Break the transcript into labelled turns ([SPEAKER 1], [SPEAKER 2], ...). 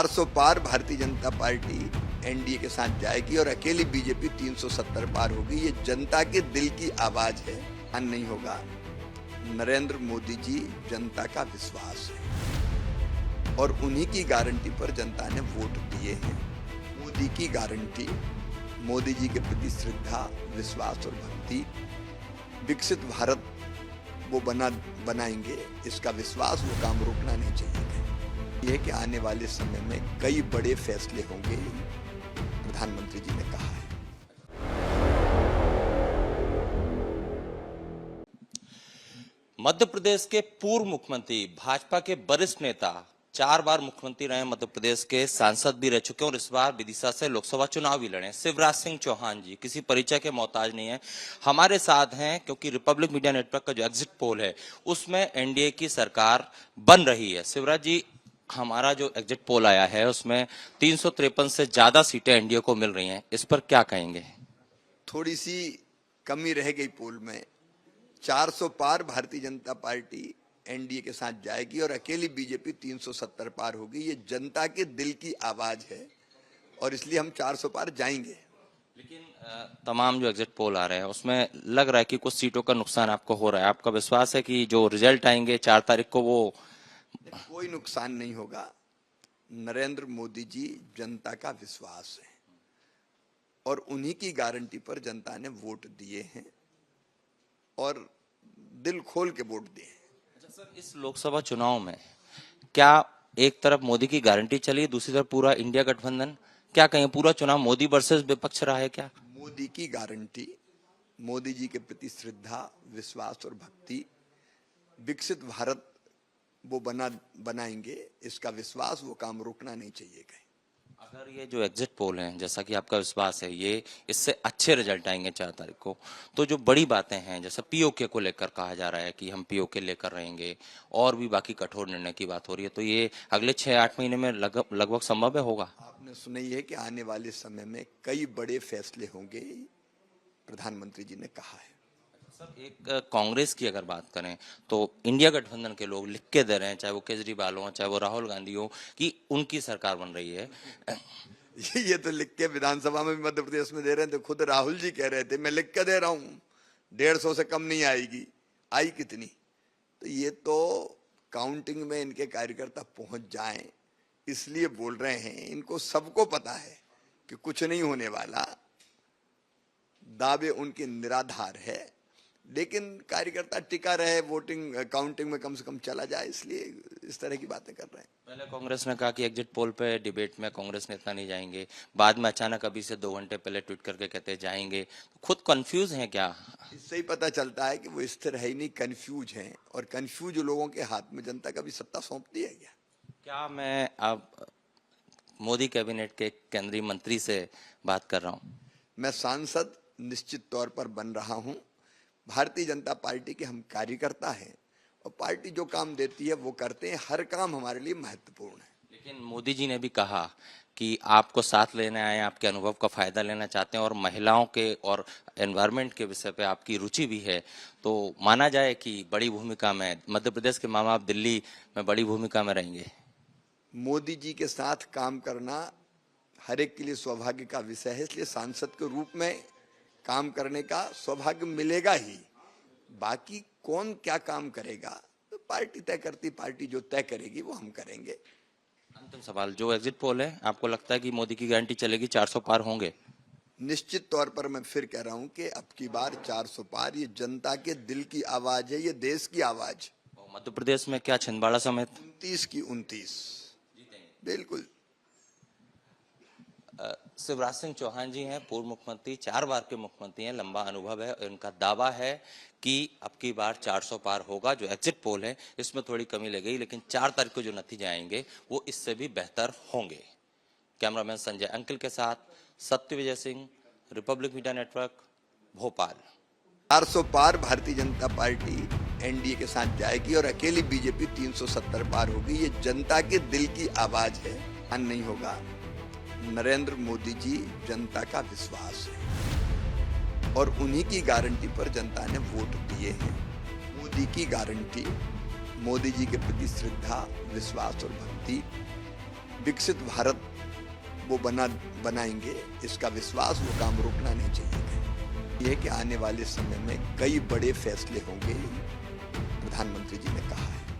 [SPEAKER 1] 400 पार Bharatiya Janata party NDA के साथ जाएगी और अकेली बीजेपी 370 पार होगी। ये जनता के दिल की आवाज है, नहीं होगा। नरेंद्र मोदी जी जनता का विश्वास है और उन्हीं की गारंटी पर जनता ने वोट दिए हैं। मोदी की गारंटी, मोदी जी के प्रति श्रद्धा, विश्वास और भक्ति, विकसित भारत वो बनाएंगे, इसका विश्वास, वो काम रोकना नहीं चाहिए। ये कि आने वाले समय में कई बड़े फैसले होंगे, प्रधानमंत्री जी ने कहा है।
[SPEAKER 2] मध्य प्रदेश के पूर्व मुख्यमंत्री, भाजपा के वरिष्ठ नेता, 4 बार मुख्यमंत्री रहे, मध्य प्रदेश के सांसद भी रह चुके हैं और इस बार विदिशा से लोकसभा चुनाव भी लड़े। शिवराज सिंह चौहान जी किसी परिचय के मोहताज नहीं है, हमारे साथ हैं क्योंकि रिपब्लिक मीडिया नेटवर्क का जो एग्जिट पोल है उसमें एनडीए की सरकार बन रही है। शिवराज जी, हमारा जो एग्जिट पोल आया है उसमें 353 से ज्यादा सीटें एनडीए को मिल रही हैं, इस पर क्या कहेंगे?
[SPEAKER 1] थोड़ी सी कमी रह गई पोल में। 400 पार भारतीय जनता पार्टी एनडीए के साथ जाएगी और अकेली बीजेपी 370 पार होगी। ये जनता के दिल की आवाज है और इसलिए हम 400 पार जाएंगे।
[SPEAKER 2] लेकिन तमाम जो एग्जिट पोल आ रहे हैं उसमें लग रहा है कि कुछ सीटों का नुकसान आपको हो रहा है। आपका विश्वास है कि जो रिजल्ट आएंगे 4 तारीख को वो
[SPEAKER 1] कोई नुकसान नहीं होगा। नरेंद्र मोदी जी जनता का विश्वास है और उन्हीं की गारंटी पर जनता ने वोट दिए हैं और दिल खोल के वोट दिए हैं।
[SPEAKER 2] अच्छा सर, इस लोकसभा चुनाव में क्या एक तरफ मोदी की गारंटी चली, दूसरी तरफ पूरा इंडिया गठबंधन, क्या कहें, पूरा चुनाव मोदी वर्सेस विपक्ष रहा है क्या?
[SPEAKER 1] मोदी की गारंटी, मोदी जी के प्रति श्रद्धा, विश्वास और भक्ति, विकसित भारत वो बनाएंगे, इसका विश्वास, वो काम रोकना नहीं चाहिए कहीं।
[SPEAKER 2] अगर ये जो एग्जिट पोल हैं, जैसा कि आपका विश्वास है, ये इससे अच्छे रिजल्ट आएंगे 4 तारीख को, तो जो बड़ी बातें हैं जैसे पीओके को लेकर कहा जा रहा है कि हम पीओके लेकर रहेंगे और भी बाकी कठोर निर्णय की बात हो रही है, तो ये अगले 6-8 महीने में लगभग संभव है होगा?
[SPEAKER 1] आपने सुना ही है कि आने वाले समय में कई बड़े फैसले होंगे, प्रधानमंत्री जी ने कहा है।
[SPEAKER 2] सर, एक कांग्रेस की अगर बात करें तो इंडिया गठबंधन के लोग लिख के दे रहे हैं, चाहे वो केजरीवाल हो, चाहे वो राहुल गांधी हो, कि उनकी सरकार बन रही है।
[SPEAKER 1] ये तो लिख के विधानसभा में भी मध्य प्रदेश में दे रहे थे। खुद राहुल जी कह रहे थे मैं लिख के दे रहा हूं, 150 से कम नहीं आएगी। आई कितनी? तो ये तो काउंटिंग में इनके कार्यकर्ता पहुंच जाएं इसलिए बोल रहे हैं। इनको सबको पता है कि कुछ नहीं होने वाला, दावे उनके निराधार है, लेकिन कार्यकर्ता टिका रहे, वोटिंग काउंटिंग में कम से कम चला जाए, इसलिए इस तरह की बातें कर रहे हैं।
[SPEAKER 2] पहले कांग्रेस ने कहा कि एग्जिट पोल पे डिबेट में कांग्रेस नेता नहीं जाएंगे, बाद में अचानक अभी से 2 घंटे पहले ट्वीट करके कहते जाएंगे। खुद कंफ्यूज हैं क्या?
[SPEAKER 1] इससे ही पता चलता है कि वो स्थिर है ही नहीं, कंफ्यूज हैं। और कंफ्यूज लोगों के हाथ में जनता कभी सत्ता सौंपती है
[SPEAKER 2] क्या मैं अब मोदी कैबिनेट के केंद्रीय मंत्री से बात कर रहा हूँ?
[SPEAKER 1] मैं सांसद निश्चित तौर पर बन रहा हूँ। भारतीय जनता पार्टी के हम कार्यकर्ता हैं और पार्टी जो काम देती है वो करते हैं। हर काम हमारे लिए महत्वपूर्ण है।
[SPEAKER 2] लेकिन मोदी जी ने भी कहा कि आपको साथ लेने आए, आपके अनुभव का फायदा लेना चाहते हैं और महिलाओं के और एनवायरनमेंट के विषय पे आपकी रुचि भी है, तो माना जाए कि बड़ी भूमिका में मध्य प्रदेश के माँ बाप दिल्ली में बड़ी भूमिका में रहेंगे।
[SPEAKER 1] मोदी जी के साथ काम करना हर एक के लिए सौभाग्य का विषय है, इसलिए सांसद के रूप में काम करने का सौभाग्य मिलेगा ही। बाकी कौन क्या काम करेगा तो पार्टी तय करती, पार्टी जो तय करेगी वो हम करेंगे।
[SPEAKER 2] अंतिम सवाल, जो एग्जिट पोल है, आपको लगता है कि मोदी की गारंटी चलेगी, 400 पार होंगे?
[SPEAKER 1] निश्चित तौर पर मैं फिर कह रहा हूं कि अब की बार 400 पार, ये जनता के दिल की आवाज है, ये देश की आवाज।
[SPEAKER 2] मध्य प्रदेश में क्या छिंदवाड़ा समेत
[SPEAKER 1] 29 की 29 बिल्कुल।
[SPEAKER 2] शिवराज सिंह चौहान जी हैं, पूर्व मुख्यमंत्री, 4 बार के मुख्यमंत्री हैं, लंबा अनुभव है। इनका दावा है कि अब की बार 400 पार होगा। जो एग्जिट पोल है इसमें थोड़ी कमी लग गई, लेकिन 4 तारीख को जो नतीजे आएंगे वो इससे भी बेहतर होंगे। कैमरामैन संजय अंकिल के साथ Satya Vijay Singh, Republic Media Network, Bhopal.
[SPEAKER 1] 400 पार भारतीय जनता पार्टी एनडीए के साथ जाएगी और अकेली बीजेपी 370 पार होगी। ये जनता के दिल की आवाज है, नहीं होगा। नरेंद्र मोदी जी जनता का विश्वास है और उन्हीं की गारंटी पर जनता ने वोट दिए हैं। मोदी की गारंटी, मोदी जी के प्रति श्रद्धा, विश्वास और भक्ति, विकसित भारत वो बनाएंगे, इसका विश्वास, वो काम रुकना नहीं चाहिए। ये कि आने वाले समय में कई बड़े फैसले होंगे, प्रधानमंत्री जी ने कहा है।